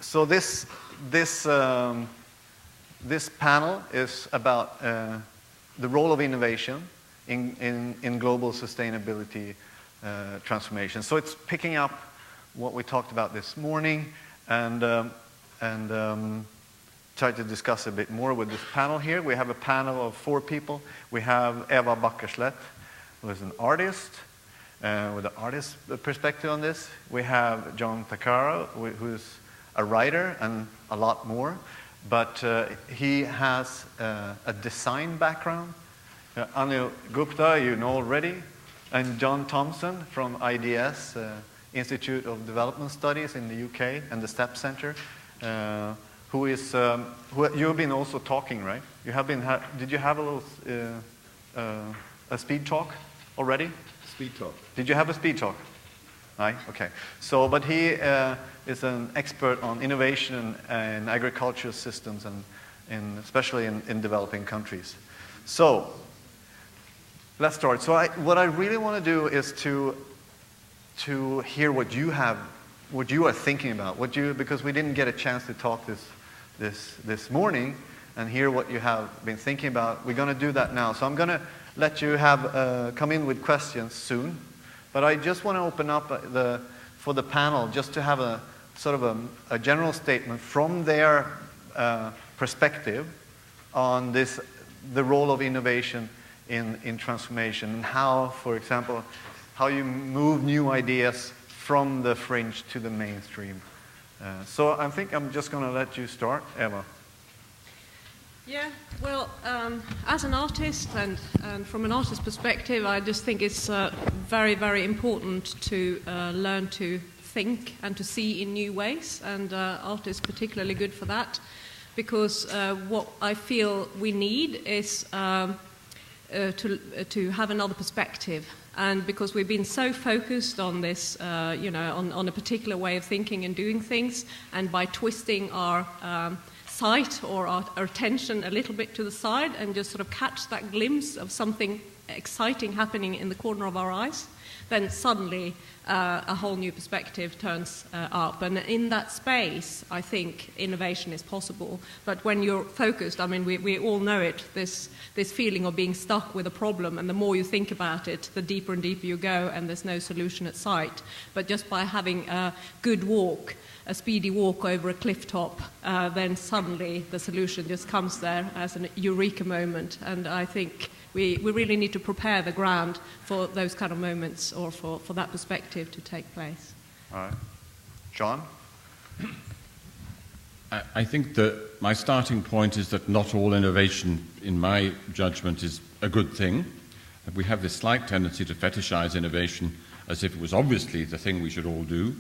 So this panel is about the role of innovation in global sustainability transformation. So it's picking up what we talked about this morning and try to discuss a bit more with this panel here. We have a panel of 4 people. We have Eva Bakkeslett, who is an artist, with an artist perspective on this. We have John Thackara, who is a writer and a lot more, but he has a design background. Anil Gupta, you know already, and John Thompson from IDS, Institute of Development Studies in the UK, and the STEP Center, who you've been also talking, right? You have been. Did you have a little a speed talk already? Speed talk. Did you have a speed talk? Right. Okay. So, but he is an expert on innovation and agricultural systems, and especially in developing countries. So, let's start. So, what I really want to do is to hear what you are thinking about, because we didn't get a chance to talk this morning and hear what you have been thinking about. We're going to do that now. So I'm going to let you come in with questions soon, but I just want to open up for the panel just to have a sort of a general statement from their perspective on the role of innovation in transformation, and how, for example, how you move new ideas from the fringe to the mainstream. So I think I'm just going to let you start, Eva. Yeah, well, as an artist and from an artist's perspective, I just think it's very, very important to learn to think and to see in new ways, and art is particularly good for that, because what I feel we need is to have another perspective. And because we've been so focused on this, on a particular way of thinking and doing things, and by twisting our sight or our attention a little bit to the side and just sort of catch that glimpse of something exciting happening in the corner of our eyes, then suddenly a whole new perspective turns up. And in that space, I think innovation is possible. But when you're focused, I mean, we all know it, this feeling of being stuck with a problem, and the more you think about it, the deeper and deeper you go, and there's no solution at sight. But just by having a good walk, a speedy walk over a cliff top, then suddenly the solution just comes there as an eureka moment. And I think we really need to prepare the ground for those kind of moments, or for that perspective to take place. All right. John? I think that my starting point is that not all innovation, in my judgment, is a good thing. We have this slight tendency to fetishize innovation as if it was obviously the thing we should all do.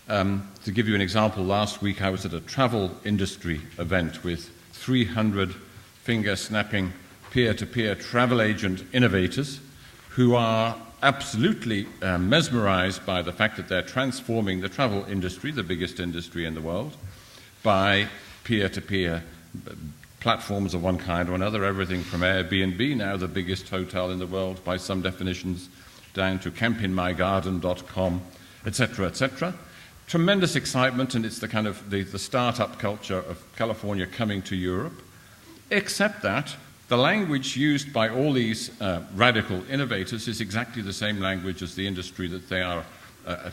To give you an example, last week I was at a travel industry event with 300 finger-snapping peer-to-peer travel agent innovators who are absolutely mesmerized by the fact that they're transforming the travel industry, the biggest industry in the world, by peer-to-peer platforms of one kind or another, everything from Airbnb, now the biggest hotel in the world by some definitions, down to campinmygarden.com, etc., etc. Tremendous excitement, and it's the kind of the startup culture of California coming to Europe, except that the language used by all these radical innovators is exactly the same language as the industry that they are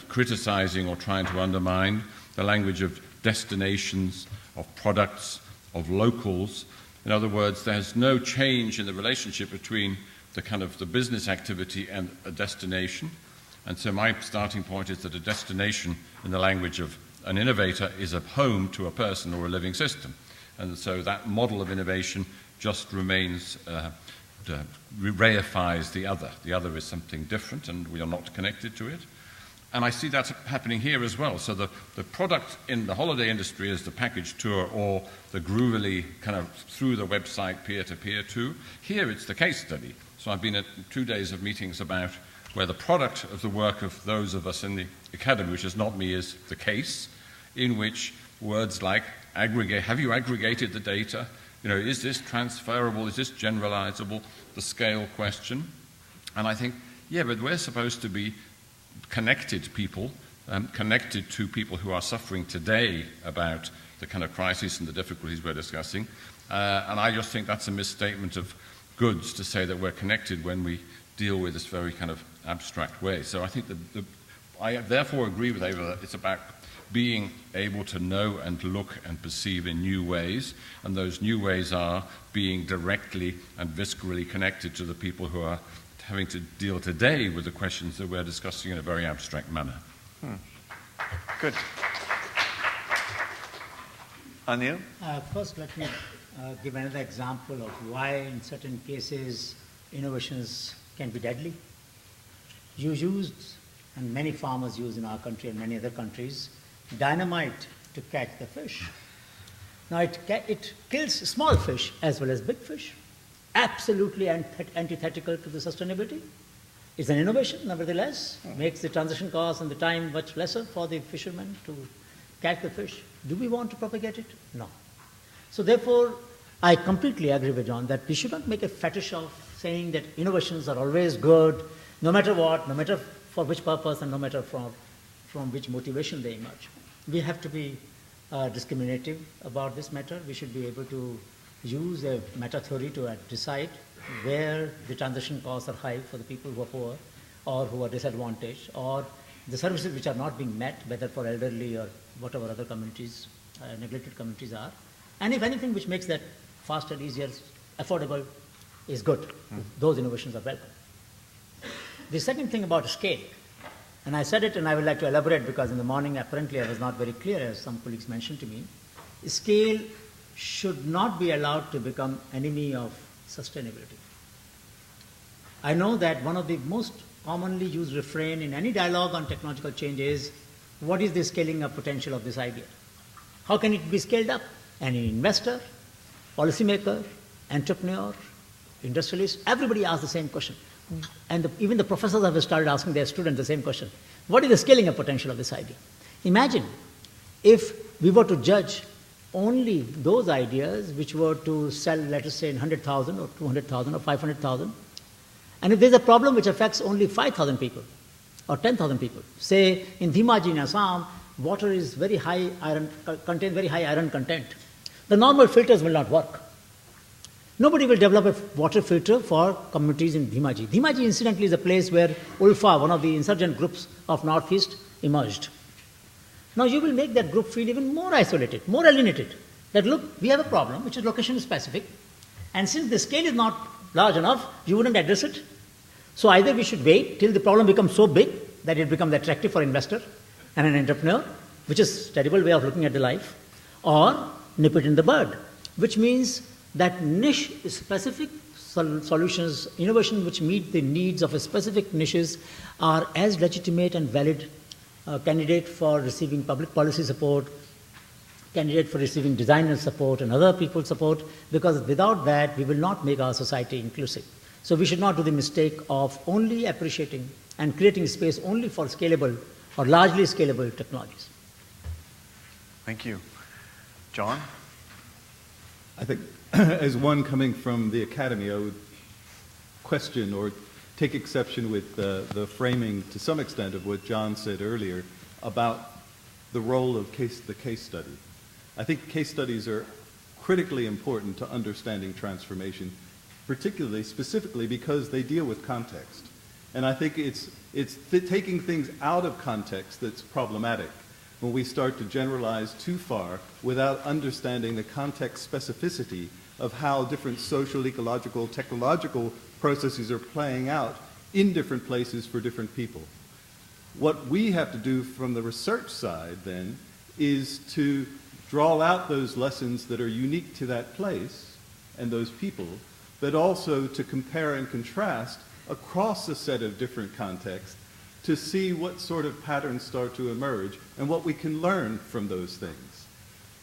criticizing or trying to undermine, the language of destinations, of products, of locals. In other words, there's no change in the relationship between the kind of the business activity and a destination. And so my starting point is that a destination in the language of an innovator is a home to a person or a living system. And so that model of innovation just remains, reifies the other. The other is something different, and we are not connected to it. And I see that happening here as well. So the product in the holiday industry is the package tour or the groovily kind of through the website peer-to-peer too. Here it's the case study. So I've been at 2 days of meetings about where the product of the work of those of us in the academy, which is not me, is the case, in which words like aggregate, have you aggregated the data? You know, is this transferable? Is this generalizable? The scale question. And I think, yeah, but we're supposed to be connected people, connected to people who are suffering today about the kind of crisis and the difficulties we're discussing. And I just think that's a misstatement of goods to say that we're connected when we deal with this very kind of abstract way. So I think I therefore agree with Eva that it's about being able to know and look and perceive in new ways, and those new ways are being directly and viscerally connected to the people who are having to deal today with the questions that we're discussing in a very abstract manner. Good. Anil? First, let me give another example of why, in certain cases, innovations can be deadly. You used, and many farmers use in our country and many other countries, dynamite to catch the fish. Now, it kills small fish as well as big fish. Absolutely antithetical to the sustainability. It's an innovation, nevertheless, makes the transition cost and the time much lesser for the fishermen to catch the fish. Do we want to propagate it? No. So therefore, I completely agree with John that we should not make a fetish of saying that innovations are always good, no matter what, no matter for which purpose, and no matter from which motivation they emerge. We have to be discriminative about this matter. We should be able to use a meta theory to decide where the transaction costs are high for the people who are poor or who are disadvantaged, or the services which are not being met, whether for elderly or whatever other communities, neglected communities are. And if anything which makes that faster, easier, affordable is good. Those innovations are welcome. The second thing about scale, and I said it and I would like to elaborate because in the morning apparently I was not very clear, as some colleagues mentioned to me, scale should not be allowed to become enemy of sustainability. I know that one of the most commonly used refrain in any dialogue on technological change is, what is the scaling up potential of this idea? How can it be scaled up? Any investor, policymaker, entrepreneur, industrialist, everybody asks the same question. And even the professors have started asking their students the same question. What is the scaling up potential of this idea? Imagine if we were to judge only those ideas which were to sell, let us say, in 100,000 or 200,000 or 500,000, and if there's a problem which affects only 5,000 people or 10,000 people, say in Dhimaji in Assam, water is very high iron, contains very high iron content. The normal filters will not work. Nobody will develop a water filter for communities in Dhimaji. Dhimaji, incidentally, is a place where Ulfa, one of the insurgent groups of Northeast, emerged. Now you will make that group feel even more isolated, more alienated. That look, we have a problem which is location specific, and since the scale is not large enough, you wouldn't address it. So either we should wait till the problem becomes so big that it becomes attractive for investor and an entrepreneur, which is a terrible way of looking at the life, or nip it in the bud, which means that niche specific solutions, innovation which meet the needs of a specific niches are as legitimate and valid candidate for receiving public policy support, candidate for receiving designer support and other people's support, because without that we will not make our society inclusive. So we should not do the mistake of only appreciating and creating space only for scalable or largely scalable technologies. Thank you. John? I think as one coming from the academy, I would question or take exception with the framing to some extent of what John said earlier about the role of the case study. I think case studies are critically important to understanding transformation, particularly, specifically because they deal with context. And I think it's taking things out of context that's problematic when we start to generalize too far without understanding the context specificity of how different social, ecological, technological processes are playing out in different places for different people. What we have to do from the research side then is to draw out those lessons that are unique to that place and those people, but also to compare and contrast across a set of different contexts to see what sort of patterns start to emerge and what we can learn from those things.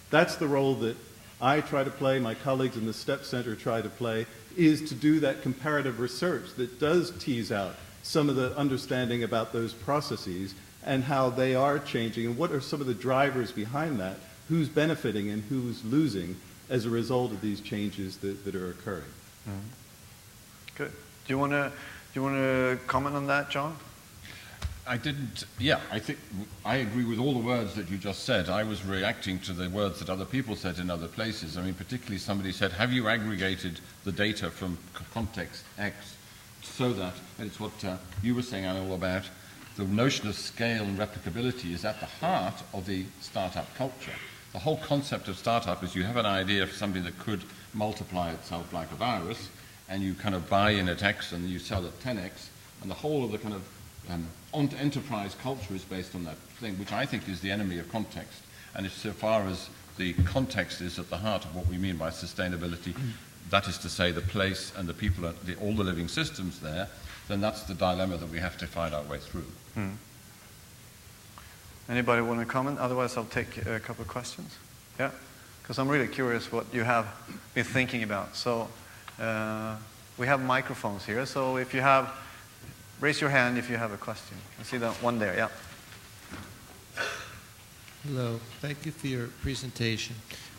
That's the role that I try to play, my colleagues in the STEP Center try to play, is to do that comparative research that does tease out some of the understanding about those processes and how they are changing and what are some of the drivers behind that, who's benefiting and who's losing as a result of these changes that are occurring. Good. Do you want to comment on that, John? I didn't, yeah, I think I agree with all the words that you just said. I was reacting to the words that other people said in other places. I mean, particularly somebody said, have you aggregated the data from context X so that, and it's what you were saying, Anil, about the notion of scale and replicability is at the heart of the startup culture. The whole concept of startup is you have an idea of something that could multiply itself like a virus, and you kind of buy in at X and you sell at 10X, and the whole of the kind of enterprise culture is based on that thing, which I think is the enemy of context. And if so far as the context is at the heart of what we mean by sustainability, that is to say the place and the people, all the living systems there, then that's the dilemma that we have to find our way through. Anybody want to comment? Otherwise, I'll take a couple of questions. Yeah? Because I'm really curious what you have been thinking about. So we have microphones here, so if you have, raise your hand if you have a question. I see that one there, yeah. Hello, thank you for your presentation.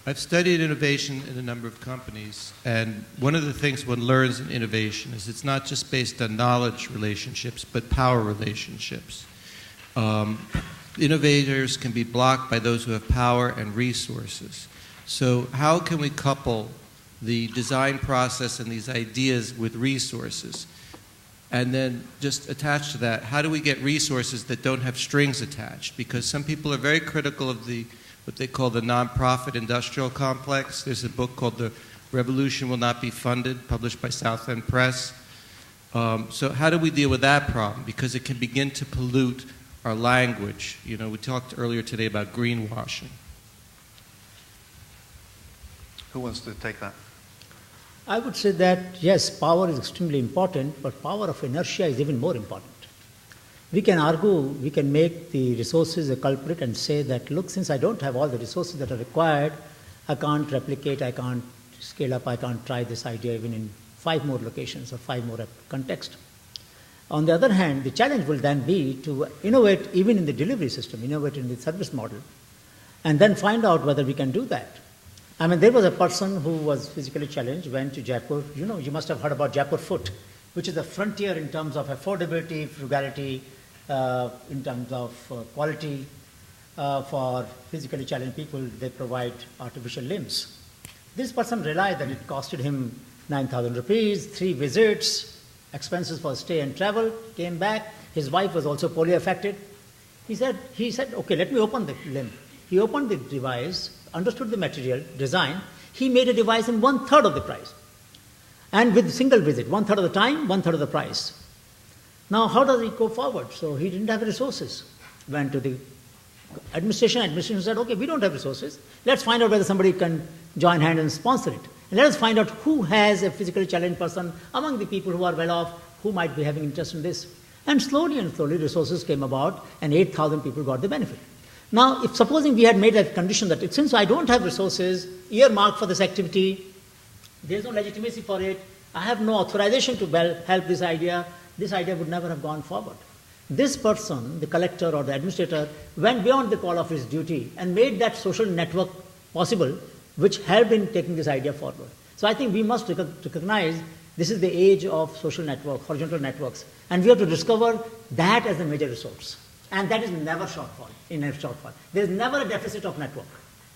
I've studied innovation in a number of companies, and one of the things one learns in innovation is it's not just based on knowledge relationships, but power relationships. Innovators can be blocked by those who have power and resources. So how can we couple the design process and these ideas with resources? And then just attached to that, how do we get resources that don't have strings attached? Because some people are very critical of what they call the nonprofit industrial complex. There's a book called The Revolution Will Not Be Funded, published by South End Press. So how do we deal with that problem? Because it can begin to pollute our language. You know, we talked earlier today about greenwashing. Who wants to take that? I would say that, yes, power is extremely important, but power of inertia is even more important. We can argue, we can make the resources a culprit and say that, look, since I don't have all the resources that are required, I can't replicate, I can't scale up, I can't try this idea even in 5 more locations or 5 more contexts. On the other hand, the challenge will then be to innovate even in the delivery system, innovate in the service model, and then find out whether we can do that. I mean, there was a person who was physically challenged, went to Jaipur. You know, you must have heard about Jaipur Foot, which is a frontier in terms of affordability, frugality, in terms of quality for physically challenged people. They provide artificial limbs. This person realized that it costed him 9,000 rupees, 3 visits, expenses for stay and travel, came back. His wife was also polio affected. He said, okay, let me open the limb. He opened the device, understood the material, design. He made a device in 1/3 of the price. And with single visit, 1/3 of the time, 1/3 of the price. Now, how does he go forward? So he didn't have resources. Went to the administration. Administration said, okay, we don't have resources. Let's find out whether somebody can join hand and sponsor it. And let us find out who has a physically challenged person among the people who are well off, who might be having interest in this. And slowly resources came about, and 8,000 people got the benefit. Now, if supposing we had made a condition that since I don't have resources earmarked for this activity, there's no legitimacy for it, I have no authorization to help this idea would never have gone forward. This person, the collector or the administrator, went beyond the call of his duty and made that social network possible, which helped in taking this idea forward. So I think we must recognize this is the age of social network, horizontal networks, and we have to discover that as a major resource. And that is never shortfall. There is never a deficit of network.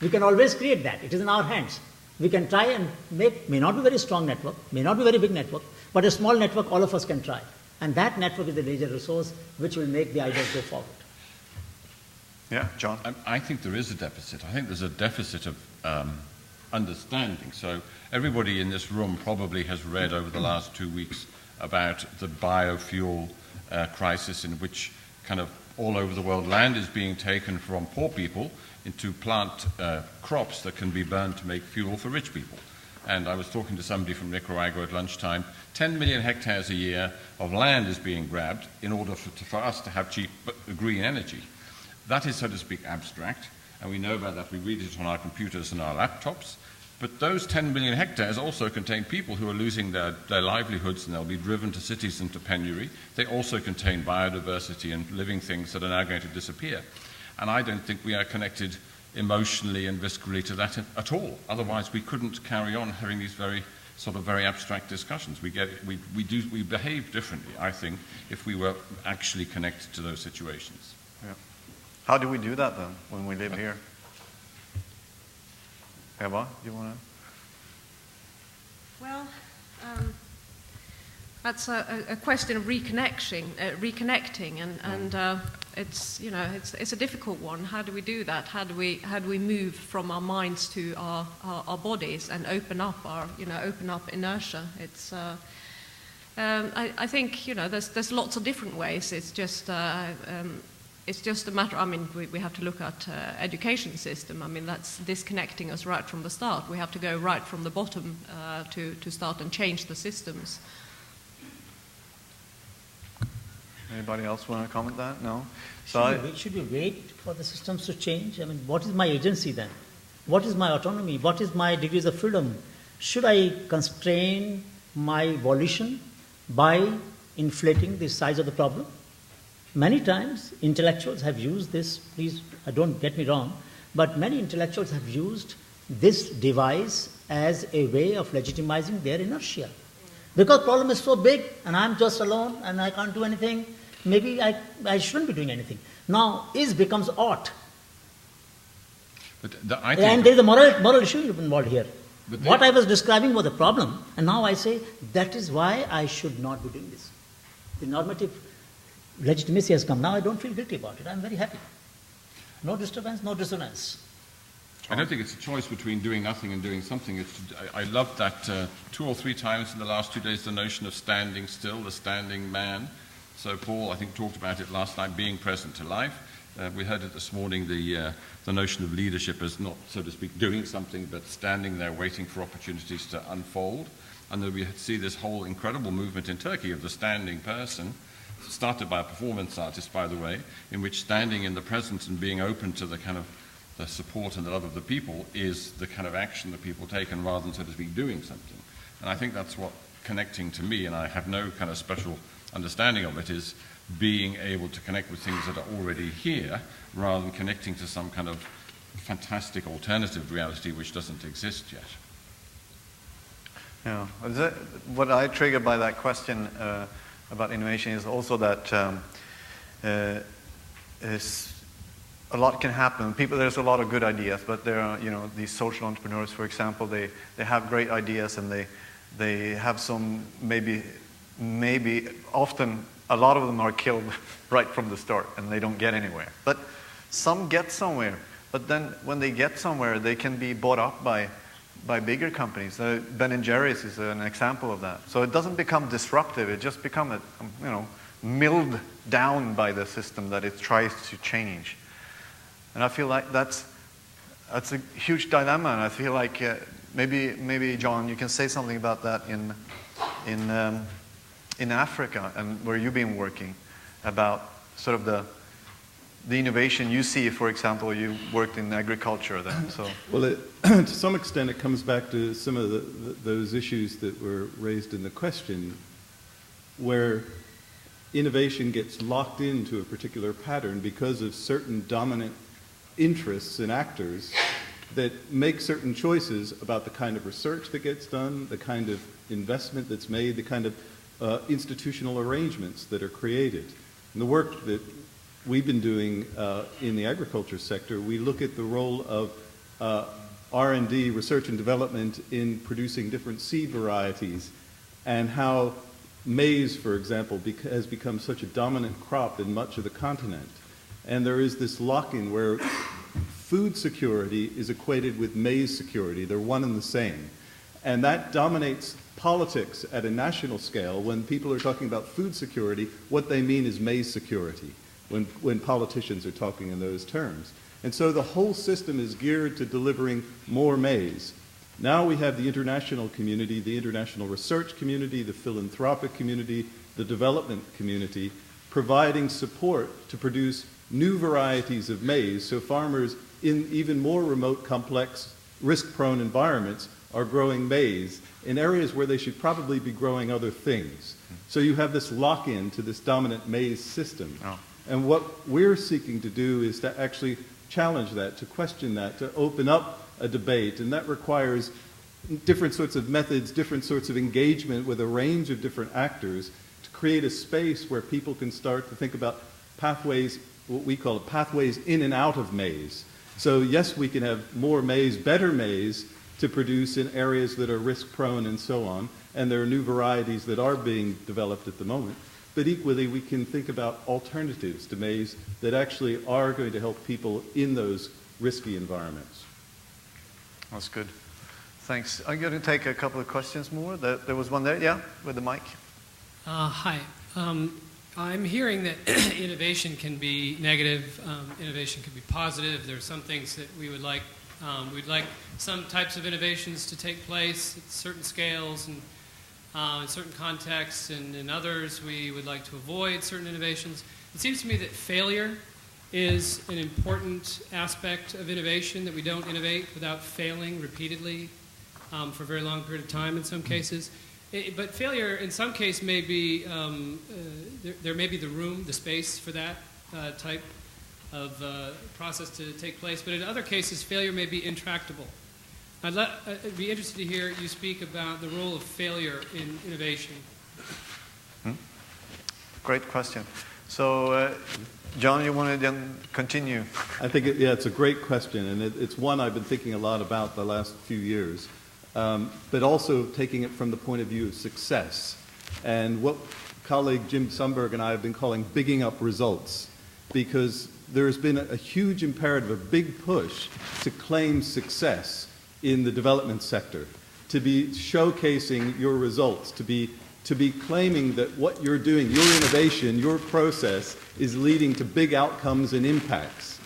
We can always create that. It is in our hands. We can try and make, may not be very strong network, may not be very big network, but a small network all of us can try. And that network is the major resource which will make the ideas go forward. Yeah, John? I think there is a deficit. I think there's a deficit of understanding. So everybody in this room probably has read over the last 2 weeks about the biofuel crisis, in which kind of all over the world land is being taken from poor people into plant crops that can be burned to make fuel for rich people. And I was talking to somebody from Nicaragua at lunchtime. 10 million hectares a year of land is being grabbed in order for us to have cheap green energy. That is, so to speak, abstract, and we know about that. We read it on our computers and our laptops. But those 10 million hectares also contain people who are losing their livelihoods, and they'll be driven to cities into penury. They also contain biodiversity and living things that are now going to disappear. And I don't think we are connected emotionally and viscerally to that at all. Otherwise, we couldn't carry on having these very sort of very abstract discussions. We behave differently, I think, if we were actually connected to those situations. Yeah. How do we do that then when we live here? Eva, you want to? Well, that's a question of reconnecting, and it's it's a difficult one. How do we do that? How do we move from our minds to our bodies and open up inertia? It's I think there's lots of different ways. It's just a matter. I mean, we have to look at education system. I mean, that's disconnecting us right from the start. We have to go right from the bottom to start and change the systems. Anybody else want to comment that? No? Should we wait for the systems to change? I mean, what is my agency then? What is my autonomy? What is my degrees of freedom? Should I constrain my volition by inflating the size of the problem? Many times, intellectuals have used this, please don't get me wrong, but many intellectuals have used this device as a way of legitimizing their inertia. Because the problem is so big, and I'm just alone, and I can't do anything, maybe I shouldn't be doing anything. Now, is becomes ought. And there is a moral issue involved here. What I was describing was the problem, and now I say, that is why I should not be doing this. The normative legitimacy has come. Now I don't feel guilty about it. I'm very happy. No disturbance, no dissonance. I don't think it's a choice between doing nothing and doing something. I loved that 2 or 3 times in the last 2 days, the notion of standing still, the standing man. So Paul, I think, talked about it last night, being present to life. We heard it this morning, the notion of leadership as not, so to speak, doing something, but standing there waiting for opportunities to unfold. And then we see this whole incredible movement in Turkey of the standing person, started by a performance artist, by the way, in which standing in the present and being open to the kind of the support and the love of the people is the kind of action that people take, and rather than, so to speak, doing something. And I think that's what connecting to me, and I have no kind of special understanding of it, is being able to connect with things that are already here, rather than connecting to some kind of fantastic alternative reality which doesn't exist yet. Yeah. What I triggered by that question about innovation is also that a lot can happen. There's a lot of good ideas, but there are, these social entrepreneurs, for example, they have great ideas, and they have some maybe often a lot of them are killed right from the start, and they don't get anywhere. But some get somewhere. But then when they get somewhere, they can be bought up by bigger companies. Ben & Jerry's is an example of that. So it doesn't become disruptive. It just becomes, milled down by the system that it tries to change. And I feel like that's a huge dilemma. And I feel like maybe John, you can say something about that in Africa, and where you've been working, about sort of the innovation you see. For example, you worked in agriculture then. So well, to some extent, it comes back to some of those issues that were raised in the question, where innovation gets locked into a particular pattern because of certain dominant interests and actors that make certain choices about the kind of research that gets done, the kind of investment that's made, the kind of institutional arrangements that are created. In the work that we've been doing in the agriculture sector, we look at the role of R&D, research and development, in producing different seed varieties, and how maize, for example, has become such a dominant crop in much of the continent. And there is this lock-in where food security is equated with maize security. They're one and the same. And that dominates politics at a national scale. When people are talking about food security, what they mean is maize security, when politicians are talking in those terms. And so the whole system is geared to delivering more maize. Now we have the international community, the international research community, the philanthropic community, the development community, providing support to produce new varieties of maize, so farmers in even more remote, complex, risk-prone environments are growing maize in areas where they should probably be growing other things. So you have this lock-in to this dominant maize system. Oh. And what we're seeking to do is to actually challenge that, to question that, to open up a debate. And that requires different sorts of methods, different sorts of engagement with a range of different actors to create a space where people can start to think about pathways, what we call pathways in and out of maize. So yes, we can have more maize, better maize, to produce in areas that are risk-prone and so on, and there are new varieties that are being developed at the moment. But equally, we can think about alternatives to maize that actually are going to help people in those risky environments. That's good. Thanks. I'm going to take a couple of questions more. There was one there, yeah, with the mic. Hi. I'm hearing that innovation can be negative, innovation can be positive. There are some things that we would like. We'd like some types of innovations to take place at certain scales and in certain contexts, and in others we would like to avoid certain innovations. It seems to me that failure is an important aspect of innovation, that we don't innovate without failing repeatedly for a very long period of time in some cases. But failure in some case may be, there may be the room, the space for that type of process to take place, but in other cases failure may be intractable. I'd be interested to hear you speak about the role of failure in innovation. Great question. So, John, you want to then continue? I think, it's a great question, and it's one I've been thinking a lot about the last few years, but also taking it from the point of view of success, and what colleague Jim Sundberg and I have been calling bigging up results, because there's been a huge imperative, a big push to claim success in the development sector, to be showcasing your results, to be claiming that what you're doing, your innovation, your process is leading to big outcomes and impacts,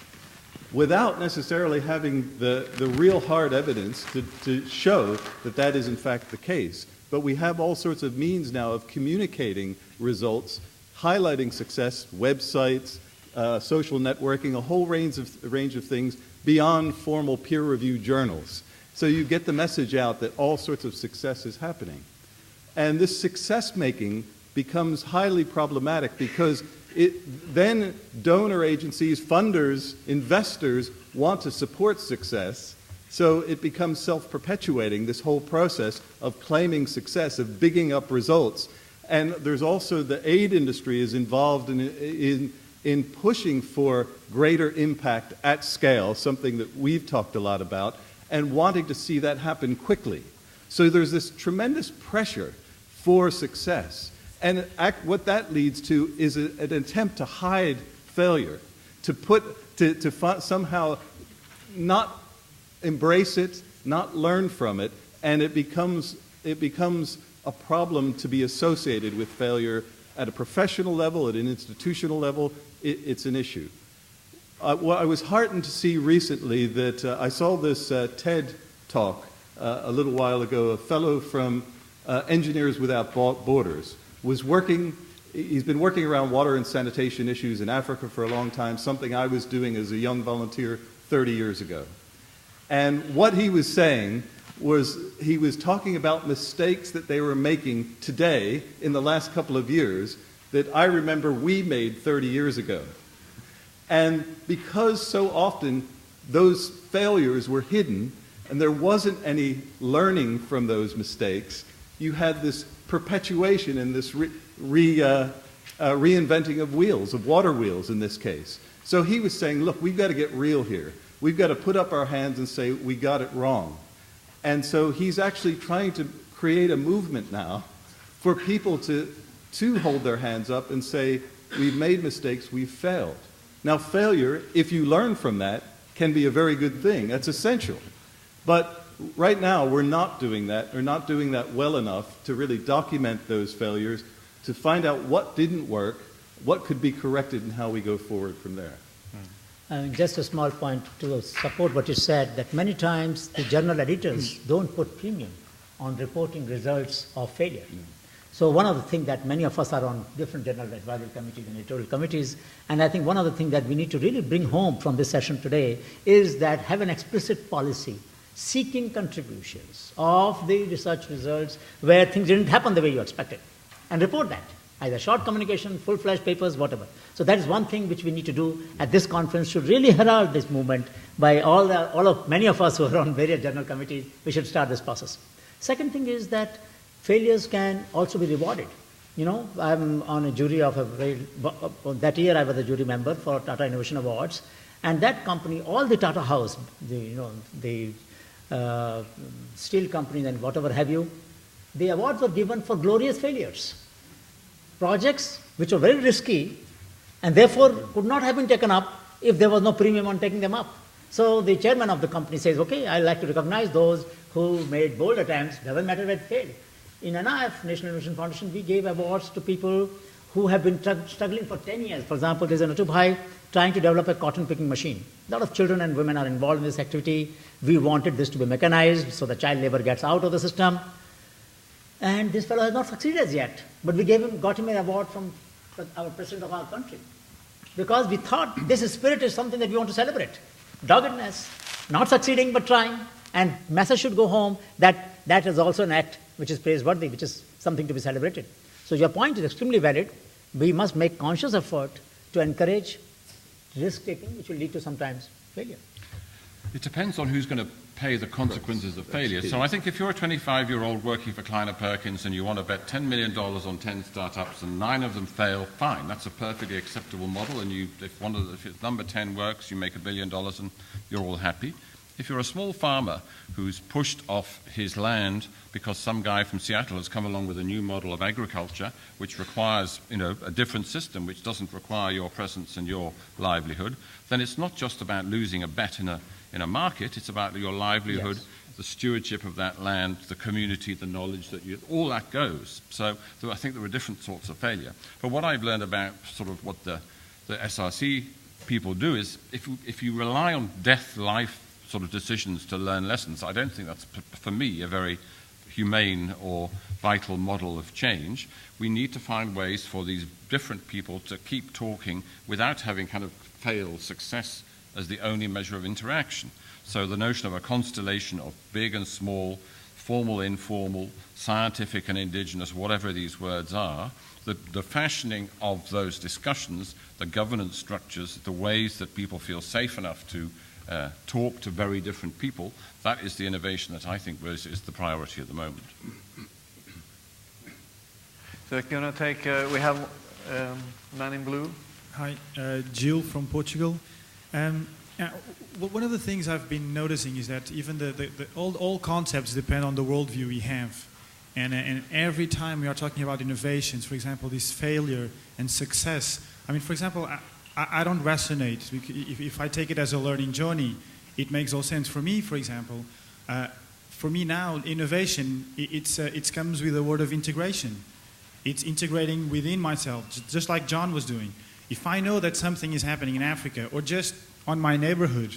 without necessarily having the real hard evidence to show that that is in fact the case. But we have all sorts of means now of communicating results, highlighting success, websites, social networking, a whole range of things beyond formal peer-reviewed journals. So you get the message out that all sorts of success is happening. And this success-making becomes highly problematic because then donor agencies, funders, investors want to support success, so it becomes self-perpetuating, this whole process of claiming success, of bigging up results. And there's also the aid industry is involved in pushing for greater impact at scale, something that we've talked a lot about, and wanting to see that happen quickly. So there's this tremendous pressure for success. And what that leads to is an attempt to hide failure, to somehow not embrace it, not learn from it, and it becomes a problem to be associated with failure at a professional level, at an institutional level. It's an issue. Well, I was heartened to see recently that I saw this TED talk a little while ago. A fellow from Engineers Without Borders was working. He's been working around water and sanitation issues in Africa for a long time, something I was doing as a young volunteer 30 years ago. And what he was saying was he was talking about mistakes that they were making today in the last couple of years that I remember we made 30 years ago. And because so often those failures were hidden and there wasn't any learning from those mistakes, you had this perpetuation and this reinventing of wheels, of water wheels in this case. So he was saying, look, we've got to get real here. We've got to put up our hands and say, we got it wrong. And so he's actually trying to create a movement now for people to hold their hands up and say, we've made mistakes, we've failed. Now, failure, if you learn from that, can be a very good thing. That's essential. But right now, we're not doing that. We're not doing that well enough to really document those failures, to find out what didn't work, what could be corrected, and how we go forward from there. Just a small point to support what you said, that many times the journal editors don't put premium on reporting results of failure. So one of the things that many of us are on different journal advisory committees and editorial committees, and I think one of the things that we need to really bring home from this session today is that have an explicit policy seeking contributions of the research results where things didn't happen the way you expected, and report that. either short communication, full-fledged papers, whatever. So that is one thing which we need to do at this conference, should really herald this movement by many of us who are on various journal committees. We should start this process. Second thing is that failures can also be rewarded. You know, I'm on a jury of that year I was a jury member for Tata Innovation Awards, and that company, all the Tata House, the steel companies and whatever have you, the awards were given for glorious failures. Projects which were very risky and therefore could not have been taken up if there was no premium on taking them up. So the chairman of the company says, okay, I'd like to recognize those who made bold attempts, doesn't matter where it failed. In NIF, National Innovation Foundation, we gave awards to people who have been struggling for 10 years. For example, there's an Utubhai trying to develop a cotton picking machine. A lot of children and women are involved in this activity. We wanted this to be mechanized so the child labor gets out of the system. And this fellow has not succeeded as yet. But we got him an award from our president of our country. Because we thought this spirit is something that we want to celebrate. Doggedness, not succeeding but trying, and message should go home that is also an act which is praiseworthy, which is something to be celebrated. So your point is extremely valid. We must make conscious effort to encourage risk-taking, which will lead to sometimes failure. It depends on who's going to pay the consequences of failure. So I think if you're a 25-year-old working for Kleiner Perkins and you want to bet $10 million on 10 startups and 9 of them fail, fine, that's a perfectly acceptable model, and if number 10 works, you make $1 billion and you're all happy. If you're a small farmer who's pushed off his land because some guy from Seattle has come along with a new model of agriculture which requires, a different system which doesn't require your presence and your livelihood, then it's not just about losing a bet in a market, it's about your livelihood, yes, the stewardship of that land, the community, the knowledge all that goes. So I think there are different sorts of failure. But what I've learned about sort of what the SRC people do is if you rely on death-life sort of decisions to learn lessons, I don't think that's, for me, a very humane or vital model of change. We need to find ways for these different people to keep talking without having kind of failed success as the only measure of interaction. So the notion of a constellation of big and small, formal, informal, scientific and indigenous, whatever these words are, the fashioning of those discussions, the governance structures, the ways that people feel safe enough to talk to very different people, that is the innovation that I think is the priority at the moment. So we're going to take, we have man in blue. Hi, Jill from Portugal. One of the things I've been noticing is that even all concepts depend on the worldview we have. And every time we are talking about innovations, for example, this failure and success, I mean, for example, I don't resonate. If I take it as a learning journey, it makes all sense. For me, for example, for me now, innovation, it comes with the word of integration. It's integrating within myself, just like John was doing. If I know that something is happening in Africa or just on my neighborhood,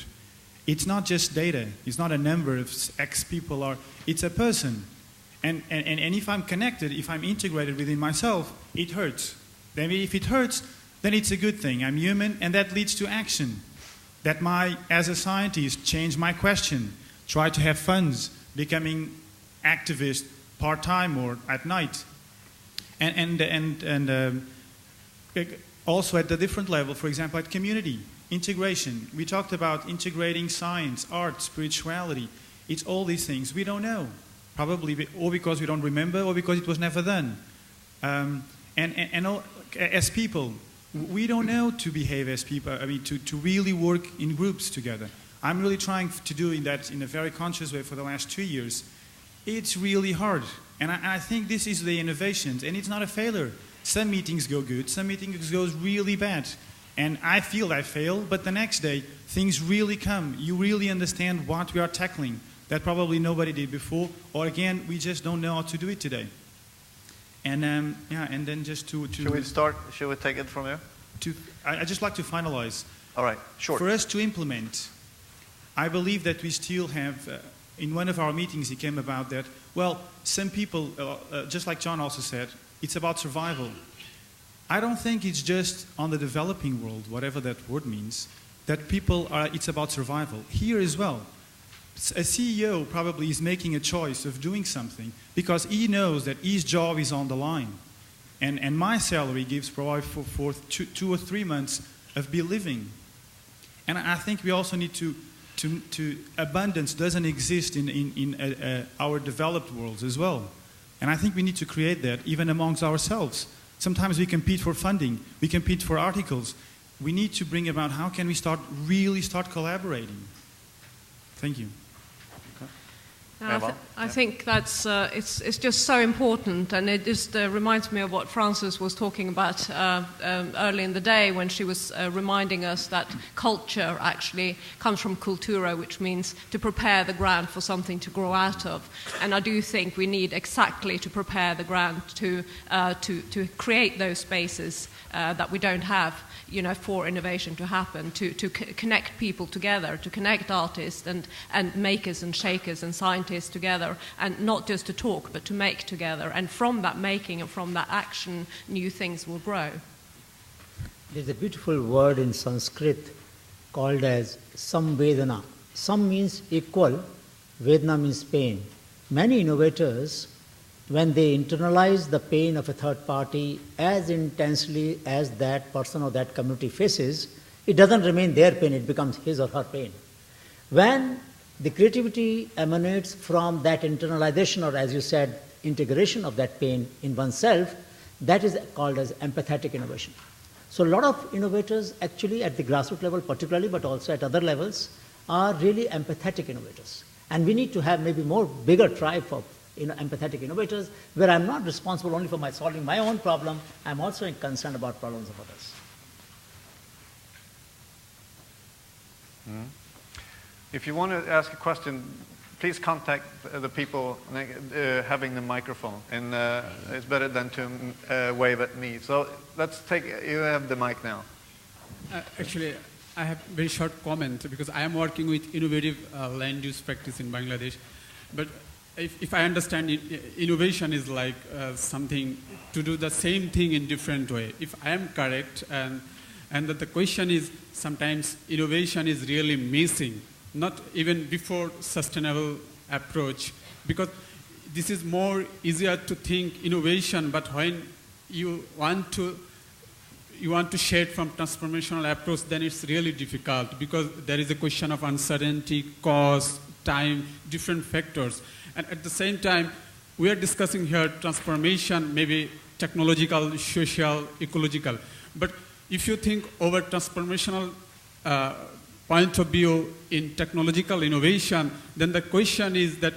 it's not just data. It's not a number of X people. It's a person. And if I'm connected, if I'm integrated within myself, it hurts. Then if it hurts, then it's a good thing. I'm human, and that leads to action. That as a scientist, change my question, try to have funds, becoming activist part-time or at night. And also at the different level, for example, at community, integration. We talked about integrating science, art, spirituality. It's all these things. We don't know. Probably or because we don't remember or because it was never done. As people, we don't know to behave as people, I mean, to really work in groups together. I'm really trying to do that in a very conscious way for the last 2 years. It's really hard. And I think this is the innovations, and it's not a failure. Some meetings go good, some meetings go really bad. And I feel I fail, but the next day, things really come. You really understand what we are tackling that probably nobody did before, or again, we just don't know how to do it today. And and then just to Should we start? Should we take it from here? I just like to finalize. All right, sure. For us to implement, I believe that we still have, in one of our meetings it came about that, well, some people, just like John also said, it's about survival. I don't think it's just on the developing world, whatever that word means, that it's about survival. Here as well. A CEO probably is making a choice of doing something because he knows that his job is on the line. And my salary gives probably for 2 or 3 months of be living. And I think we also need to abundance doesn't exist in our developed worlds as well. And I think we need to create that even amongst ourselves. Sometimes we compete for funding, we compete for articles. We need to bring about how can we really start collaborating. Thank you. I think that's it's just so important, and it just reminds me of what Frances was talking about early in the day when she was reminding us that culture actually comes from cultura, which means to prepare the ground for something to grow out of. And I do think we need exactly to prepare the ground to create those spaces that we don't have, you know, for innovation to happen, to connect people together, to connect artists and makers and shakers and scientists together, and not just to talk, but to make together. And from that making and from that action, new things will grow. There's a beautiful word in Sanskrit called as samvedana. Sam means equal, Vedana means pain. Many innovators, when they internalize the pain of a third party as intensely as that person or that community faces, it doesn't remain their pain, it becomes his or her pain. When the creativity emanates from that internalization, or as you said, integration of that pain in oneself, that is called as empathetic innovation. So a lot of innovators actually at the grassroots level particularly, but also at other levels, are really empathetic innovators. And we need to have maybe bigger tribe of empathetic innovators, where I'm not responsible only for solving my own problem, I'm also concerned about problems of others. Mm-hmm. If you want to ask a question, please contact the people having the microphone, and it's better than to wave at me. So you have the mic now. Actually, I have a very short comment, because I am working with innovative land use practice in Bangladesh. But if I understand it, innovation is like something to do the same thing in different way. If I am correct, and that the question is sometimes innovation is really missing, not even before sustainable approach, because this is more easier to think innovation, but when you want to shade from transformational approach, then it's really difficult, because there is a question of uncertainty, cost, time, different factors. And at the same time, we are discussing here transformation, maybe technological, social, ecological. But if you think over transformational point of view in technological innovation, then the question is that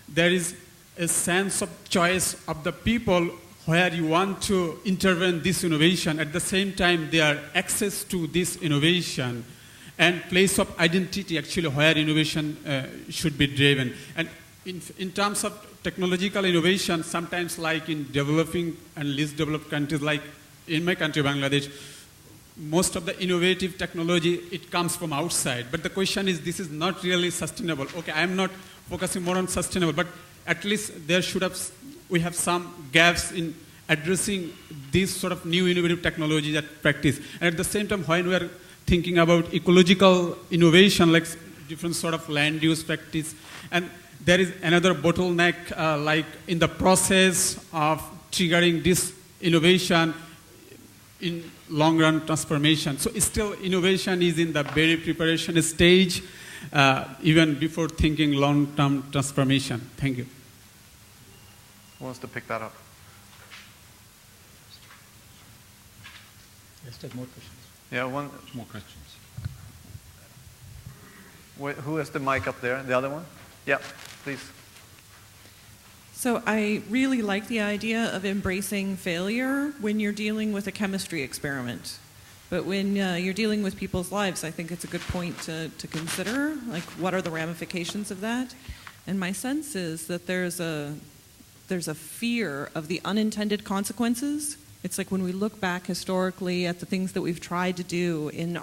there is a sense of choice of the people where you want to intervene this innovation. At the same time, there access to this innovation and place of identity actually where innovation should be driven. And in terms of technological innovation, sometimes like in developing and least developed countries, like in my country, Bangladesh, most of the innovative technology, it comes from outside. But the question is, this is not really sustainable. Okay, I'm not focusing more on sustainable, but at least we have some gaps in addressing this sort of new innovative technology that practice. And at the same time, when we are thinking about ecological innovation, like different sort of land use practice, and there is another bottleneck, like in the process of triggering this innovation in long-run transformation. So still innovation is in the very preparation stage, even before thinking long-term transformation. Thank you. Who wants to pick that up? Let's take more questions. Yeah, one More questions. Who has the mic up there? The other one? Yeah, please. So I really like the idea of embracing failure when you're dealing with a chemistry experiment. But when you're dealing with people's lives, I think it's a good point to consider, like what are the ramifications of that? And my sense is that there's a fear of the unintended consequences. It's like when we look back historically at the things that we've tried to do in,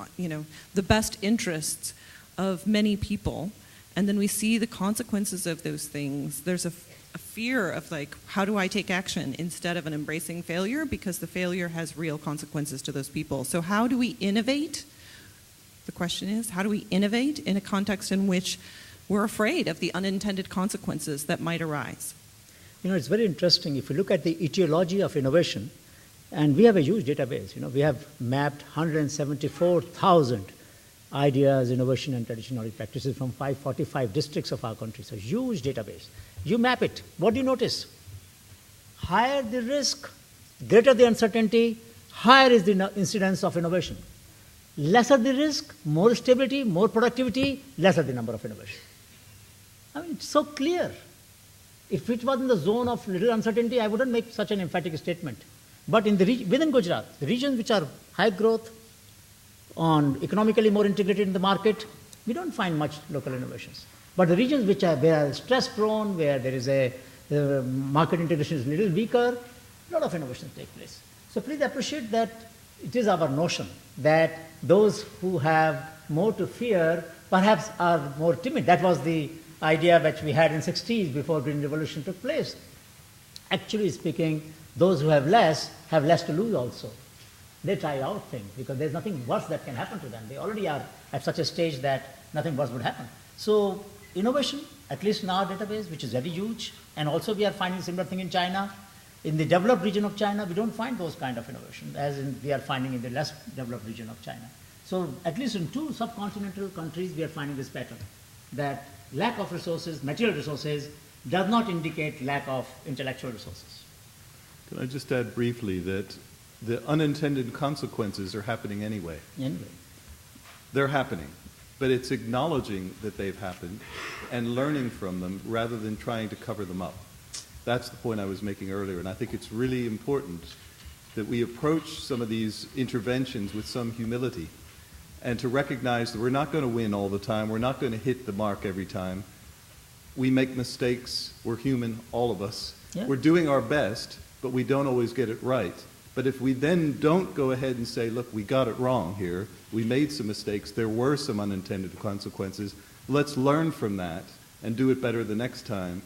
the best interests of many people, and then we see the consequences of those things. There's a fear of like, how do I take action instead of an embracing failure, because the failure has real consequences to those people. So how do we innovate? The question is, how do we innovate in a context in which we're afraid of the unintended consequences that might arise? It's very interesting. If you look at the etiology of innovation, And we have a huge database. We have mapped 174,000 ideas, innovation, and traditional knowledge practices from 545 districts of our country. So huge database. You map it. What do you notice? Higher the risk, greater the uncertainty, higher is the incidence of innovation. Lesser the risk, more stability, more productivity, lesser the number of innovation. I mean, it's so clear. If it was in the zone of little uncertainty, I wouldn't make such an emphatic statement. But within Gujarat, the regions which are high growth, economically more integrated in the market, we don't find much local innovations. But the regions which are stress prone, where there is the market integration is a little weaker, a lot of innovations take place. So please appreciate that it is our notion that those who have more to fear perhaps are more timid. That was the idea which we had in the 60s before Green Revolution took place. Actually speaking, those who have less to lose also. They try out things because there's nothing worse that can happen to them. They already are at such a stage that nothing worse would happen. So innovation, at least in our database, which is very huge, and also we are finding similar thing in China. In the developed region of China, we don't find those kind of innovation as we are finding in the less developed region of China. So at least in 2 subcontinental countries, we are finding this pattern, that lack of resources, material resources, does not indicate lack of intellectual resources. Can I just add briefly that the unintended consequences are happening anyway? They're happening, but it's acknowledging that they've happened and learning from them rather than trying to cover them up. That's the point I was making earlier, and I think it's really important that we approach some of these interventions with some humility and to recognize that we're not going to win all the time, we're not going to hit the mark every time. We make mistakes, we're human, all of us. Yeah. We're doing our best, but we don't always get it right. But if we then don't go ahead and say, look, we got it wrong here, we made some mistakes, there were some unintended consequences, let's learn from that and do it better the next time,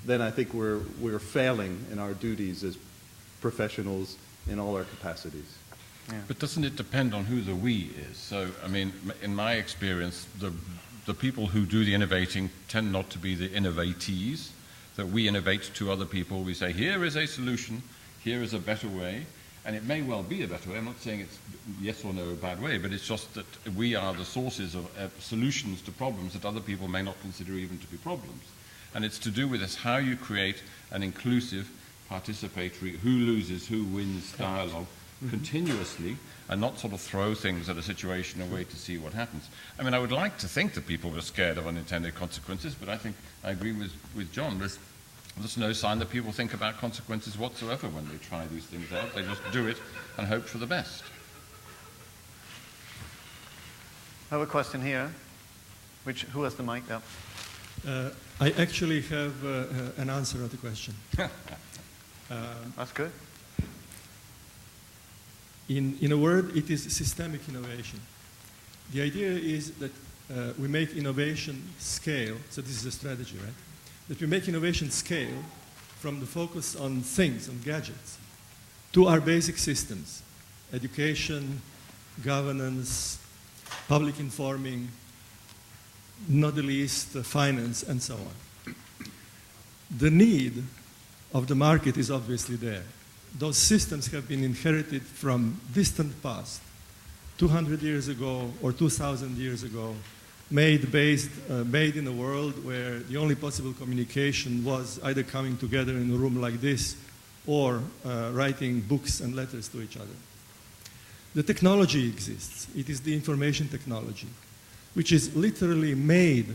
then I think we're failing in our duties as professionals in all our capacities. Yeah. But doesn't it depend on who the we is? So, I mean, in my experience, the people who do the innovating tend not to be the innovatees, that we innovate to other people. We say, here is a solution, here is a better way, and it may well be a better way. I'm not saying it's yes or no a bad way, but it's just that we are the sources of solutions to problems that other people may not consider even to be problems. And it's to do with this, how you create an inclusive, participatory, who loses, who wins dialogue continuously, and not sort of throw things at a situation and wait to see what happens. I mean, I would like to think that people were scared of unintended consequences, but I think I agree with John. There's no sign that people think about consequences whatsoever when they try these things out. They just do it and hope for the best. I have a question here. Who has the mic up? I actually have an answer to the question. That's good. In a word, it is systemic innovation. The idea is that we make innovation scale, so this is a strategy, right? That we make innovation scale from the focus on things, on gadgets, to our basic systems, education, governance, public informing, not the least finance, and so on. The need of the market is obviously there. Those systems have been inherited from distant past, 200 years ago or 2,000 years ago, made in a world where the only possible communication was either coming together in a room like this or writing books and letters to each other. The technology exists. It is the information technology, which is literally made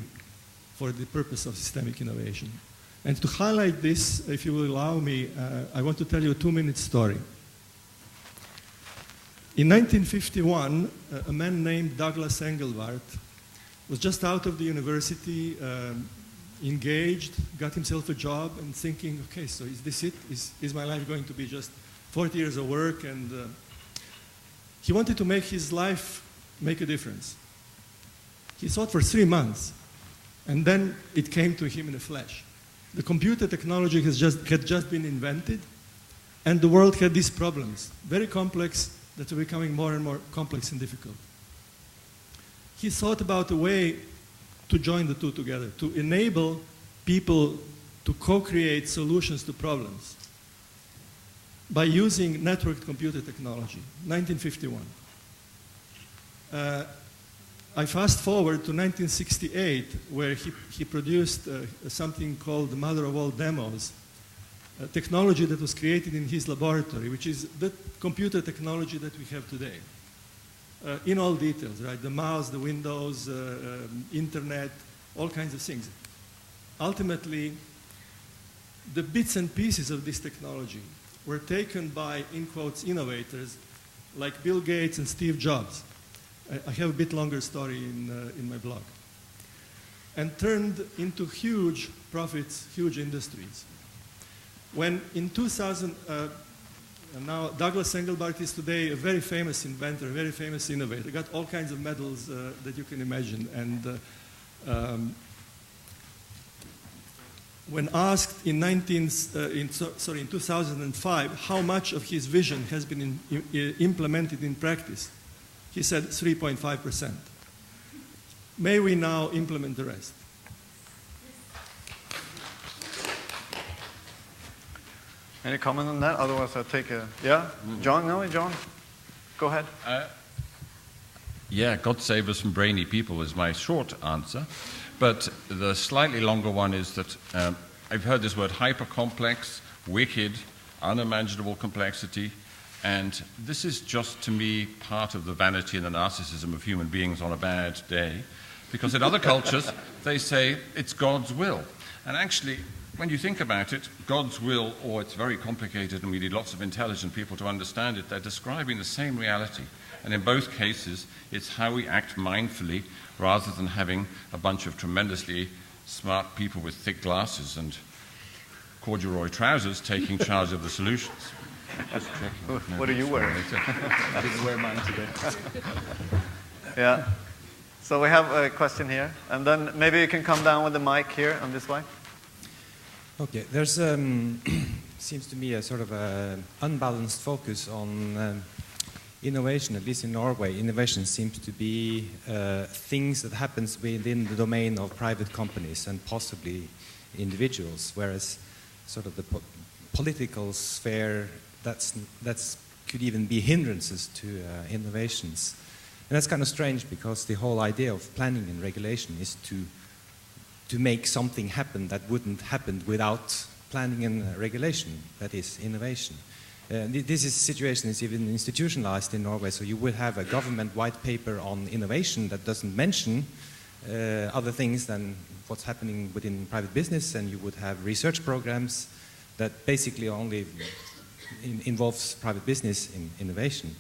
for the purpose of systemic innovation. And to highlight this, if you will allow me, I want to tell you a 2-minute story. In 1951, a man named Douglas Engelbart was just out of the university, engaged, got himself a job, and thinking, okay, so is this it? Is my life going to be just 40 years of work? And he wanted to make his life make a difference. He thought for 3 months, and then it came to him in a flash. The computer technology had just been invented, and the world had these problems, very complex, that are becoming more and more complex and difficult. He thought about a way to join the two together, to enable people to co-create solutions to problems. by using networked computer technology, 1951. I fast forward to 1968, where he produced something called the mother of all demos, a technology that was created in his laboratory, which is the computer technology that we have today. In all details, right? The mouse, the windows, internet, all kinds of things. Ultimately, the bits and pieces of this technology were taken by, in quotes, innovators like Bill Gates and Steve Jobs. I have a bit longer story in my blog. And turned into huge profits, huge industries. When in 2000, now Douglas Engelbart is today a very famous inventor, a very famous innovator. Got all kinds of medals that you can imagine. And when asked in 2005 how much of his vision has been implemented in practice, he said 3.5%. May we now implement the rest? Any comment on that? Otherwise, I'll take a... Yeah? John? No, John? Go ahead. Yeah, God save us from brainy people is my short answer. But the slightly longer one is that I've heard this word hyper-complex, wicked, unimaginable complexity. And this is just, to me, part of the vanity and the narcissism of human beings on a bad day. Because in other cultures, they say it's God's will. And actually, when you think about it, God's will, or it's very complicated and we need lots of intelligent people to understand it, they're describing the same reality. And in both cases, it's how we act mindfully rather than having a bunch of tremendously smart people with thick glasses and corduroy trousers taking charge of the solutions. What are you wearing? I didn't wear mine today. Yeah. So we have a question here. And then maybe you can come down with the mic here on this way. Okay. There's seems to me a sort of a unbalanced focus on innovation, at least in Norway. Innovation seems to be things that happens within the domain of private companies and possibly individuals, whereas sort of the political sphere, that's could even be hindrances to innovations. And that's kind of strange because the whole idea of planning and regulation is to make something happen that wouldn't happen without planning and regulation, that is innovation. Situation is even institutionalized in Norway, so you will have a government white paper on innovation that doesn't mention other things than what's happening within private business, and you would have research programs that basically only involves private business in innovation.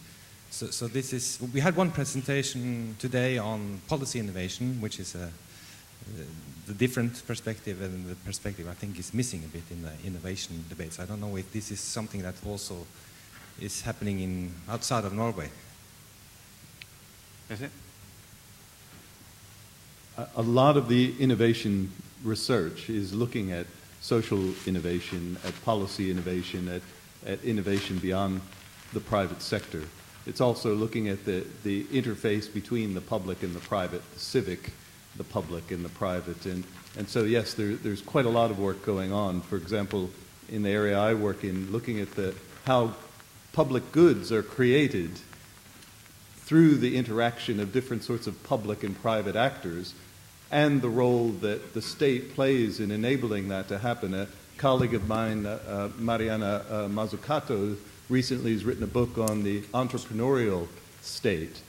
So this is, we had one presentation today on policy innovation, which is the different perspective, and the perspective I think is missing a bit in the innovation debates. I don't know if this is something that also is happening outside of Norway. Is it? A lot of the innovation research is looking at social innovation, at policy innovation, at innovation beyond the private sector. It's also looking at the interface between the public and the private, the civic, the public and the private. And so, yes, there's quite a lot of work going on. For example, in the area I work in, looking at how public goods are created through the interaction of different sorts of public and private actors, and the role that the state plays in enabling that to happen. A colleague of mine, Mariana Mazzucato, recently has written a book on the entrepreneurial state.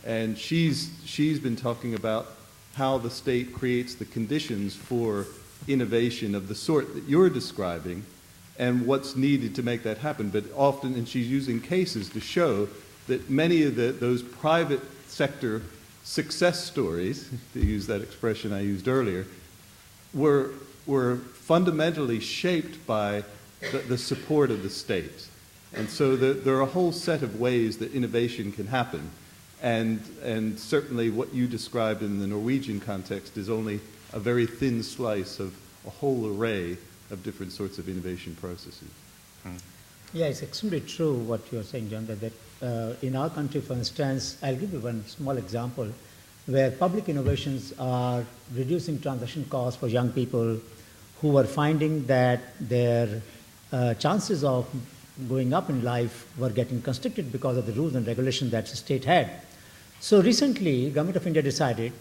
And she's been talking about how the state creates the conditions for innovation of the sort that you're describing and what's needed to make that happen. But often, and she's using cases to show that many of those private sector success stories, to use that expression I used earlier, were fundamentally shaped by the support of the state. And so there are a whole set of ways that innovation can happen. And certainly what you described in the Norwegian context is only a very thin slice of a whole array of different sorts of innovation processes. Yeah, it's extremely true what you're saying, John, that in our country, for instance, I'll give you one small example where public innovations are reducing transaction costs for young people who are finding that their chances of going up in life were getting constricted because of the rules and regulations that the state had. So recently, Government of India decided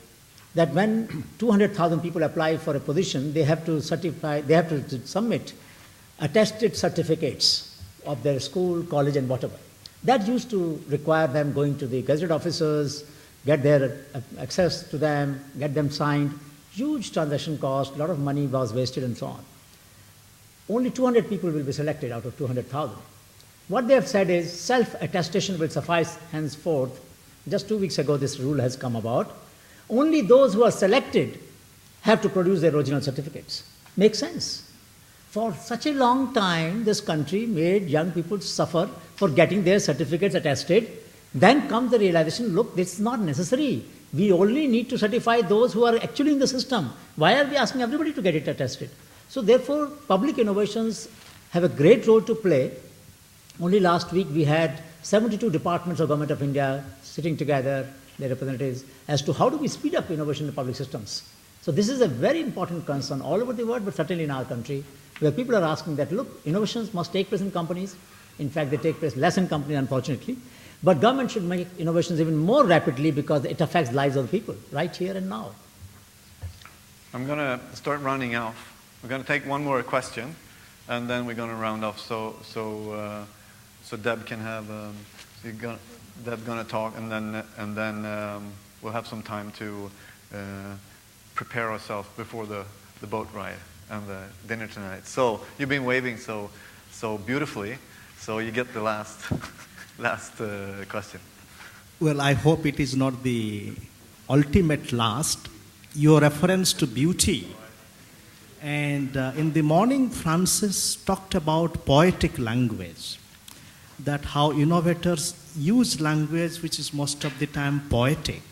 that when 200,000 people apply for a position, they have to submit attested certificates of their school, college, and whatever. That used to require them going to the gazetted officers, get their access to them, get them signed. Huge transaction cost, a lot of money was wasted, and so on. Only 200 people will be selected out of 200,000. What they have said is self-attestation will suffice henceforth. Just 2 weeks ago, this rule has come about. Only those who are selected have to produce their original certificates. Makes sense. For such a long time, this country made young people suffer for getting their certificates attested. Then comes the realization, look, this is not necessary. We only need to certify those who are actually in the system. Why are we asking everybody to get it attested? So therefore, public innovations have a great role to play. Only last week we had 72 departments of Government of India sitting together, their representatives, as to how do we speed up innovation in public systems. So this is a very important concern all over the world, but certainly in our country, where people are asking that, look, innovations must take place in companies. In fact, they take place less in companies, unfortunately. But government should make innovations even more rapidly because it affects lives of the people, right here and now. I'm going to start rounding off. We're going to take one more question, and then we're going to round off. So Deb can have Deb's going to talk, and then we'll have some time to prepare ourselves before the boat ride and the dinner tonight. So you've been waving so beautifully, so you get the last question. Well, I hope it is not the ultimate last. Your reference to beauty. And in the morning, Francis talked about poetic language, that how innovators use language which is most of the time poetic.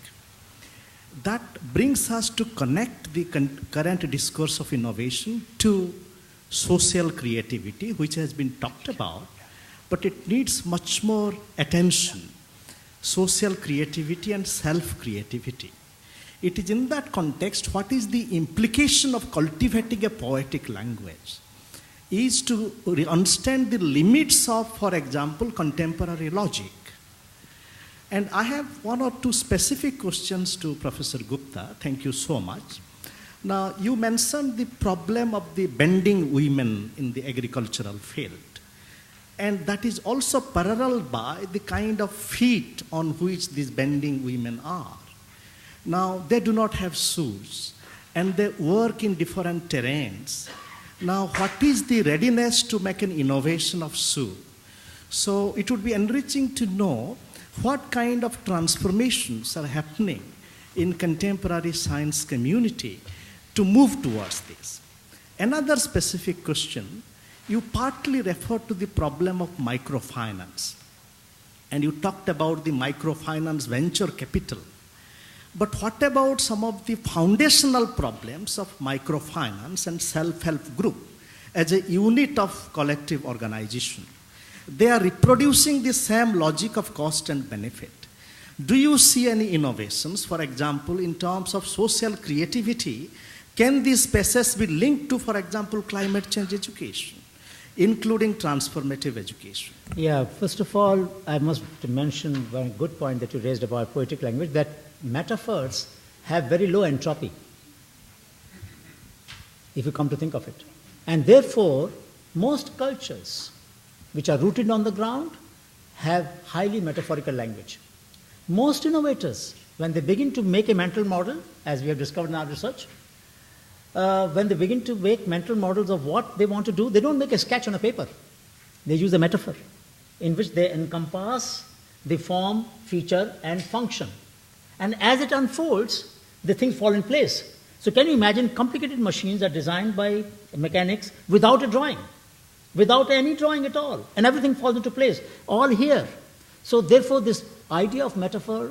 That brings us to connect the current discourse of innovation to social creativity, which has been talked about, but it needs much more attention. Social creativity and self-creativity. It is in that context, what is the implication of cultivating a poetic language? Is to understand the limits of, for example, contemporary logic. And I have one or two specific questions to Professor Gupta. Thank you so much. Now, you mentioned the problem of the bending women in the agricultural field. And that is also paralleled by the kind of feet on which these bending women are. Now, they do not have shoes, and they work in different terrains. Now, what is the readiness to make an innovation of shoe? So it would be enriching to know what kind of transformations are happening in contemporary science community to move towards this. Another specific question, you partly referred to the problem of microfinance. And you talked about the microfinance venture capital. But what about some of the foundational problems of microfinance and self-help group as a unit of collective organization? They are reproducing the same logic of cost and benefit. Do you see any innovations, for example, in terms of social creativity? Can these spaces be linked to, for example, climate change education, including transformative education? Yeah, first of all, I must mention one good point that you raised about poetic language, that metaphors have very low entropy, if you come to think of it. And therefore, most cultures which are rooted on the ground have highly metaphorical language. Most innovators, when they begin to make a mental model, as we have discovered in our research, when they begin to make mental models of what they want to do, they don't make a sketch on a paper. They use a metaphor in which they encompass the form, feature, and function. And as it unfolds, the things fall in place. So can you imagine complicated machines are designed by mechanics without a drawing, without any drawing at all, and everything falls into place, all here. So therefore, this idea of metaphor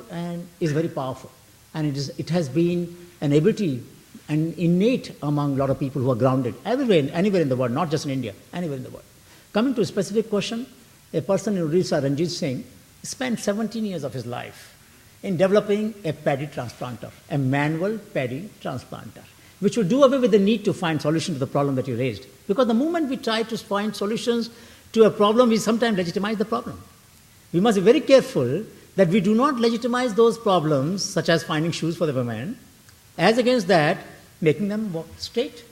is very powerful, and it has been an ability and innate among a lot of people who are grounded everywhere, anywhere in the world, not just in India, anywhere in the world. Coming to a specific question, a person in Odisha, Ranjit Singh, spent 17 years of his life in developing a paddy transplanter, a manual paddy transplanter, which will do away with the need to find solution to the problem that you raised. Because the moment we try to find solutions to a problem, we sometimes legitimize the problem. We must be very careful that we do not legitimize those problems, such as finding shoes for the women, as against that, making them walk straight,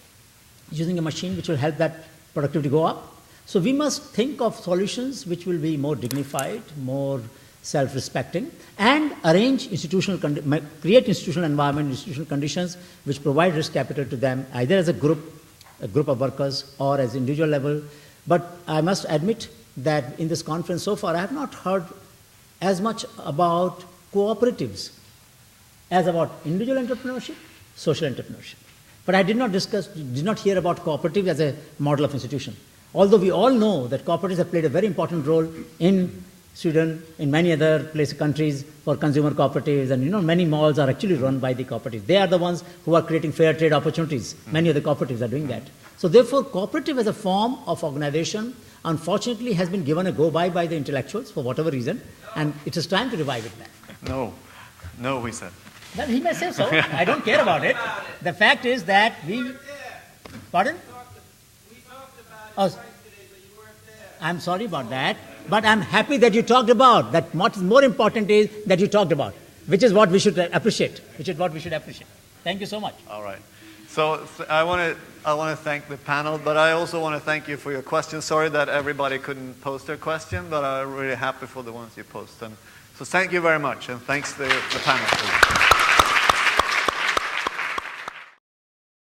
using a machine which will help that productivity go up. So we must think of solutions which will be more dignified, more self-respecting, and arrange create institutional environment, institutional conditions which provide risk capital to them, either as a group of workers, or as individual level. But I must admit that in this conference so far, I have not heard as much about cooperatives as about individual entrepreneurship, social entrepreneurship. But I did not hear about cooperative as a model of institution. Although we all know that cooperatives have played a very important role in Sweden, in many other countries for consumer cooperatives, and many malls are actually run by the cooperatives. They are the ones who are creating fair trade opportunities. Many of the cooperatives are doing that. So therefore, cooperative as a form of organization, unfortunately, has been given a go-by by the intellectuals for whatever reason, and it is time to revive it back. No, we said. Well, he may say so. I don't care about it. The fact is that we... Pardon? Oh, I'm sorry about that, but I'm happy that you talked about that. What is more important is that you talked about, which is what we should appreciate. Thank you so much. All right. So I want to thank the panel, but I also want to thank you for your questions. Sorry that everybody couldn't post their question, but I'm really happy for the ones you posted. So thank you very much, and thanks to the panel.